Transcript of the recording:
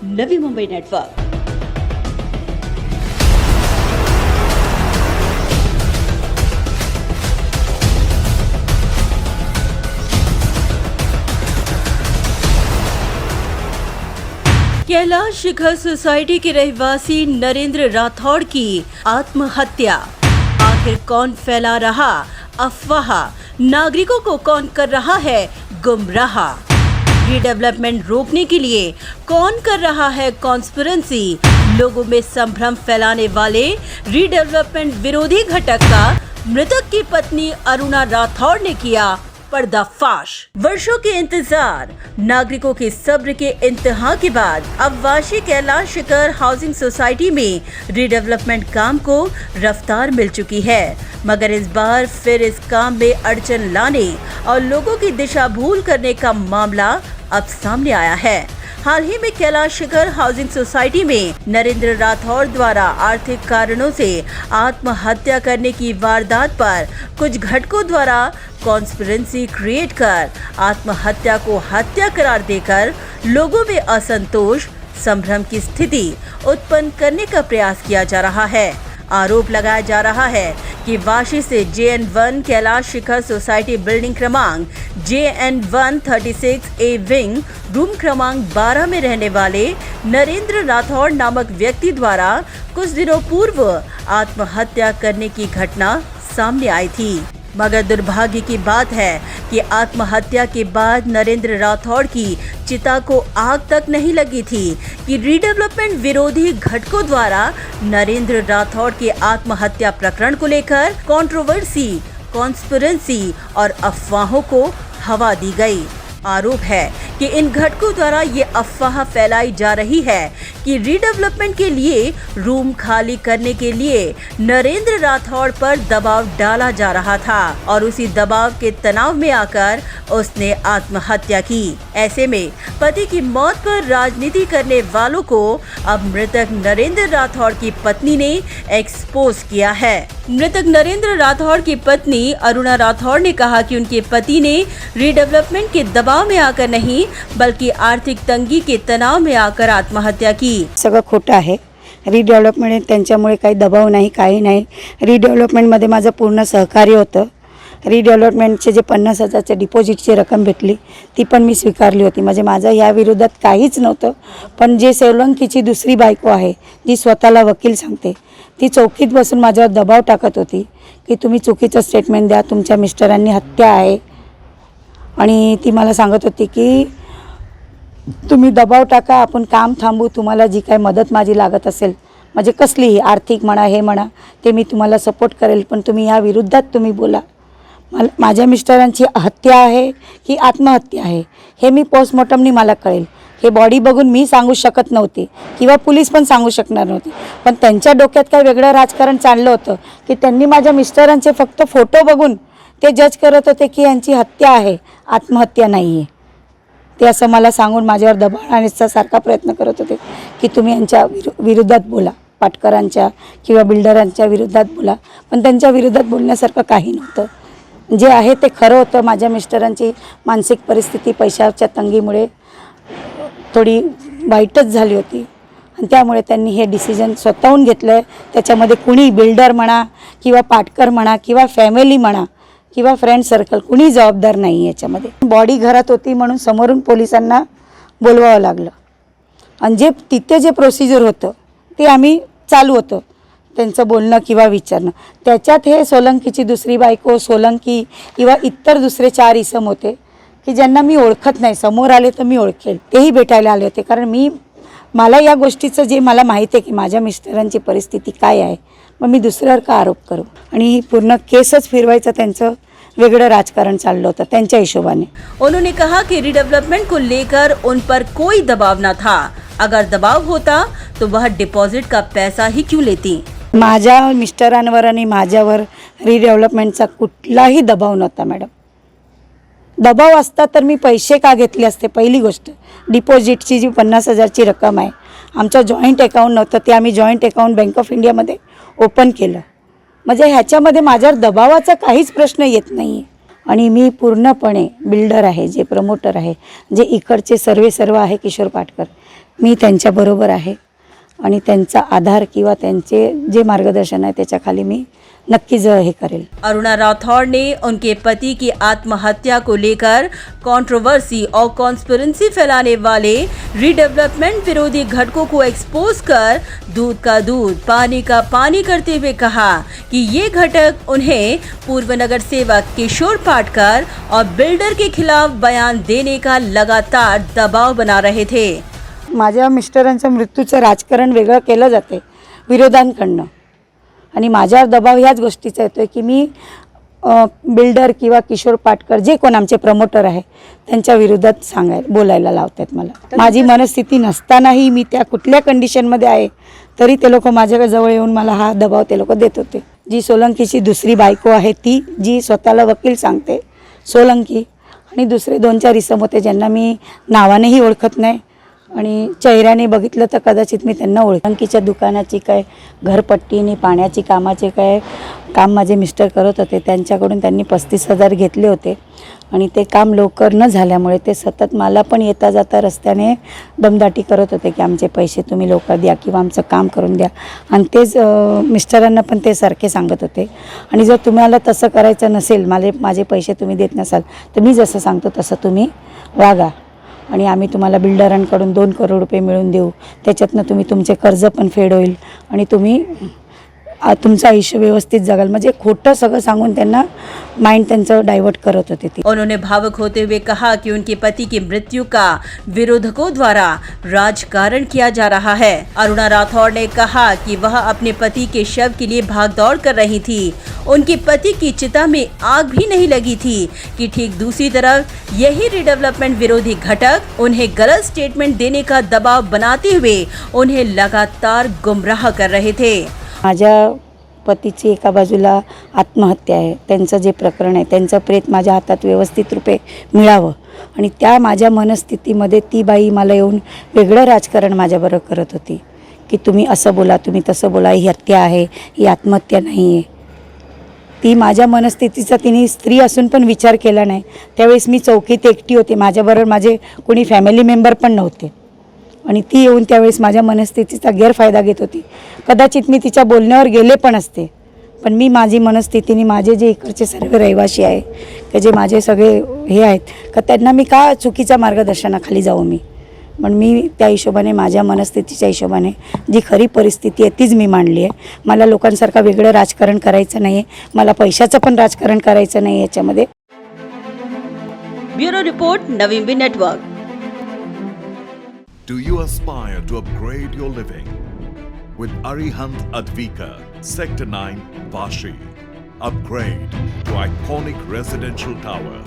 Navi Mumbai network. Kailash शिखर society के रहवासी नरेंद्र राठौड़ की आत्महत्या। आखिर कौन फैला रहा अफवाह? नागरिकों को कौन कर रहा है गुमराह? रीडेवलपमेंट रोकने के लिए कौन कर रहा है कॉन्स्पिरेंसी? लोगों में संभ्रम फैलाने वाले रीडेवलपमेंट विरोधी घटक का मृतक की पत्नी अरुणा राठौड़ ने किया पर्दाफाश। वर्षों के इंतजार, नागरिकों के सब्र के इंतहा के बाद अब वाशी कैलाश शिखर हाउसिंग सोसाइटी में रीडेवलपमेंट काम को रफ्तार मिल चुकी है, मगर इस बार फिर इस काम में अड़चन लाने और लोगों की दिशा भूल करने का मामला अब सामने आया है। हाल ही में कैलाश शिखर हाउसिंग सोसाइटी में नरेंद्र राठौड़ द्वारा आर्थिक कारणों से आत्महत्या करने की वारदात पर कुछ घटकों द्वारा कॉन्स्पिरेंसी क्रिएट कर आत्महत्या को हत्या करार देकर लोगों में असंतोष, संभ्रम की स्थिति उत्पन्न करने का प्रयास किया जा रहा है। आरोप लगाया जा रहा है कि वाशी से JN1 कैलाश शिखर सोसाइटी बिल्डिंग क्रमांक JN136A विंग रूम क्रमांक 12 में रहने वाले नरेंद्र राठौड़ नामक व्यक्ति द्वारा कुछ दिनों पूर्व आत्महत्या करने की घटना सामने आई थी। मगर दुर्भाग्य की बात है कि आत्महत्या के बाद नरेंद्र राठौड़ की चिता को आग तक नहीं लगी थी कि रीडेवलपमेंट विरोधी घटकों द्वारा नरेंद्र राठौड़ के आत्महत्या प्रकरण को लेकर कंट्रोवर्सी, कॉन्स्पिरेंसी और अफवाहों को हवा दी गई। आरोप है कि इन घटकों द्वारा ये अफवाह फैलाई जा रही है कि रीडेवलपमेंट के लिए रूम खाली करने के लिए नरेंद्र राठौड़ पर दबाव डाला जा रहा था और उसी दबाव के तनाव में आकर उसने आत्महत्या की। ऐसे में पति की मौत पर राजनीति करने वालों को अब मृतक नरेंद्र राठौड़ की पत्नी ने एक्सपोज किया है। मृतक नरेंद्र राठौड़ की पत्नी अरुणा राठौड़ ने कहा कि उनके पति ने रीडेवलपमेंट के दबाव में आकर नहीं बल्कि आर्थिक तंगी के तणाव में आकर आत्महत्या की। सगळं खोटं आहे। रिडेव्हलपमेंट त्यांच्यामुळे काही दबाव नाही, काही नाही। रिडेव्हलपमेंटमध्ये माझं पूर्ण सहकार्य होतं। रिडेव्हलपमेंटचे जे 50,000चे डिपॉझिटची रक्कम भेटली ती पण मी स्वीकारली होती। म्हणजे माझं या विरोधात काहीच नव्हतं। पण जे सोलंकीची दुसरी बायको आहे जी स्वतःला वकील सांगते ती चौकीत बसून माझ्यावर दबाव टाकत होती की तुम्ही चुकीचं स्टेटमेंट द्या, तुमच्या मिस्टरांनी हत्या आहे। आणि ती मला सांगत होती की तुम्ही दबाव टाका, आपण काम थांबू, तुम्हाला जी काही मदत माझी लागत असेल म्हणजे कसलीही आर्थिक म्हणा हे म्हणा ते मी तुम्हाला सपोर्ट करेल, पण तुम्ही या विरोधात तुम्ही बोला। माझ्या मिस्टरांची हत्या आहे की आत्महत्या आहे हे मी पोस्टमॉर्टमनी मला कळेल। हे बॉडी बघून मी सांगू शकत नव्हते किंवा पोलीस पण सांगू शकणार नव्हते, पण त्यांच्या डोक्यात काय वेगळं राजकारण चाललं होतं की त्यांनी माझ्या मिस्टरांचे फक्त फोटो बघून ते जज करत होते की यांची हत्या आहे, आत्महत्या नाही आहे। ते असं मला सांगून माझ्यावर दबाव आणण्याचा सारखा प्रयत्न करत होते की तुम्ही यांच्या विरोधात बोला, पाटकरांच्या किंवा बिल्डरांच्या विरोधात बोला, पण त्यांच्या विरोधात बोलण्यासारखं काही नव्हतं। जे आहे ते खरं होतं। माझ्या मिस्टरांची मानसिक परिस्थिती पैशाच्या तंगीमुळे थोडी वाईटच झाली होती आणि त्यामुळे त्यांनी हे डिसिजन स्वतःहून घेतलं। त्याच्यामध्ये कुणी बिल्डर म्हणा किंवा पाटकर म्हणा किंवा फॅमिली म्हणा किंवा फ्रेंड सर्कल कुणी जबाबदार नाही याच्यामध्ये। बॉडी घरात होती म्हणून समोरून पोलिसांना बोलवावं लागलं आणि जे तिथे जे प्रोसिजर होतं ते आम्ही चालू होतं त्यांचं बोलणं किंवा विचारणं। त्याच्यात हे सोलंकीची दुसरी बायको, सोलंकी किंवा इतर दुसरे 4 इसम होते की ज्यांना मी ओळखत नाही, समोर आले तर मी ओळखेल, तेही भेटायला आले होते। कारण मला या गोष्टीचं जे मला माहिती आहे की माझ्या मिस्टरांची परिस्थिती काय आहे, मग मी दुसऱ्यावर का आरोप करू। आणि पूर्ण केसच फिरवायचं त्यांचं वेगळं राजकारण चाललं होतं त्यांच्या हिशोबाने। उन्होंने कहा कि रीडेवलपमेंट को लेकर उन पर कोई दबाव न था। अगर दबाव होता तो वह डिपॉजिट का पैसा ही क्यों लेती। माझ्या मिस्टरांवर आणि माझ्यावर रिडेव्हलपमेंटचा कुठलाही दबाव नव्हता मॅडम। दबाव असता तर मी पैसे का घेतले असते। पहिली गोष्ट डिपॉझिटची जी 50,000ची रक्कम आहे आमच्या जॉईंट अकाउंट नव्हतं, ते आम्ही जॉईंट अकाउंट बँक ऑफ इंडियामध्ये ओपन केलं। म्हणजे ह्याच्यामध्ये माझ्यावर दबावाचा काहीच प्रश्न येत नाही आहे। आणि मी पूर्णपणे बिल्डर आहे, जे प्रमोटर आहे, जे इकडचे सर्व आहे किशोर पाटकर, मी त्यांच्याबरोबर आहे आणि त्यांचा आधार किंवा त्यांचे जे मार्गदर्शन आहे त्याच्याखाली मी नक्कीच हे करेल. अरुणा राठौड़ ने उनके पति की आत्महत्या को लेकर कंट्रोवर्सी और कॉन्स्पिरेसी फैलाने वाले रीडेवलपमेंट विरोधी घटकों को एक्सपोज कर दूध का दूध पानी का पानी करते हुए कहा कि ये घटक उन्हें पूर्व नगर सेवक किशोर पाटकर और बिल्डर के खिलाफ बयान देने का लगातार दबाव बना रहे थे. माझ्या मिस्टरांचं मृत्यूचं राजकारण वेगळं केलं जाते विरोधांकडनं आणि माझ्यावर दबाव ह्याच गोष्टीचा येतो आहे की मी बिल्डर किंवा किशोर पाटकर जे कोण आमचे प्रमोटर आहे त्यांच्या विरोधात बोलायला लावतात मला. माझी मनस्थिती नसतानाही मी त्या कुठल्या कंडिशनमध्ये आहे तरी ते लोक माझ्या जवळ येऊन मला हा दबाव ते लोक देत होते. जी सोलंकीची दुसरी बायको आहे ती जी स्वतःला वकील सांगते सोलंकी आणि दुसरे 2-4 इसम होते ज्यांना मी नावानेही ओळखत नाही आणि चेहऱ्याने बघितलं तर कदाचित मी त्यांना सोलंकीच्या दुकानाची काय घरपट्टी आणि पाण्याची कामाचे काय काम माझे मिस्टर करत होते. त्यांच्याकडून त्यांनी 35,000 घेतले होते आणि ते काम लवकर न झाल्यामुळे ते सतत मला पण येता जाता रस्त्याने दमदाटी करत होते की आमचे पैसे तुम्ही लवकर द्या किंवा आमचं काम करून द्या आणि तेच मिस्टरांना पण ते सारखे सांगत होते. आणि जर तुम्हाला तसं करायचं नसेल माझे पैसे तुम्ही देत नसाल तर मी जसं सांगतो तसं तुम्ही वागा आणि आम्ही तुम्हाला बिल्डरांकडून 2 करोड रुपये मिळवून देऊ. त्याच्यातनं तुम्ही तुमचे कर्ज पण फेड होईल आणि तुम्ही तुमचं आयुष्य व्यवस्थित जगाल. म्हणजे खोटं सगळं सांगून त्यांना माइंड त्यांचं डायवर्ट करत होते ते. उन्होंने भावुक होते हुए कहा कि उनके पति की मृत्यु का विरोधकों द्वारा राजकारण किया जा रहा है. अरुणा राठौड़ ने कहा कि वह अपने पति के शव के लिए भागदौड़ कर रही थी. उनके पति की चिता में आग भी नहीं लगी थी कि ठीक दूसरी तरफ यही रीडेवलपमेंट विरोधी घटक उन्हें गलत स्टेटमेंट देने का दबाव बनाते हुए उन्हें लगातार गुमराह कर रहे थे. माझ्या पतीची एका बाजूला आत्महत्या आहे, त्यांचं जे प्रकरण आहे त्यांचं प्रेत माझ्या हातात व्यवस्थित रूपे मिळावं आणि त्या माझ्या मनस्थितीमध्ये ती बाई मला येऊन वेगळं राजकारण माझ्याबरोबर करत होती की तुम्ही असं बोला तुम्ही तसं बोला, ही हत्या आहे ही आत्महत्या नाही आहे. ती माझ्या मनस्थितीचा तिने स्त्री असून पण विचार केला नाही. त्यावेळेस मी चौकीत एकटी होते, माझ्याबरोबर माझे कोणी फॅमिली मेंबर पण नव्हते आणि ती येऊन त्यावेळेस माझ्या मनस्थितीचा गैरफायदा घेत होती. कदाचित मी तिच्या बोलण्यावर गेले पण असते पण मी माझी मनस्थितीने माझे जे इकडचे सर्व रहिवासी आहे की जे माझे सगळे हे आहेत का त्यांना मी का चुकीच्या मार्गदर्शनाखाली जाऊ मी. पण मी त्या हिशोबाने माझ्या मनस्थितीच्या हिशोबाने जी खरी परिस्थिती आहे तीच मी मांडली आहे. मला लोकांसारखं वेगळं राजकारण करायचं नाही आहे, मला पैशाचं पण राजकारण करायचं नाही याच्यामध्ये. Bureau report Naveen network. Do you aspire to upgrade your living? With Arihant Advika, Sector 9, Vashi. Upgrade to iconic residential tower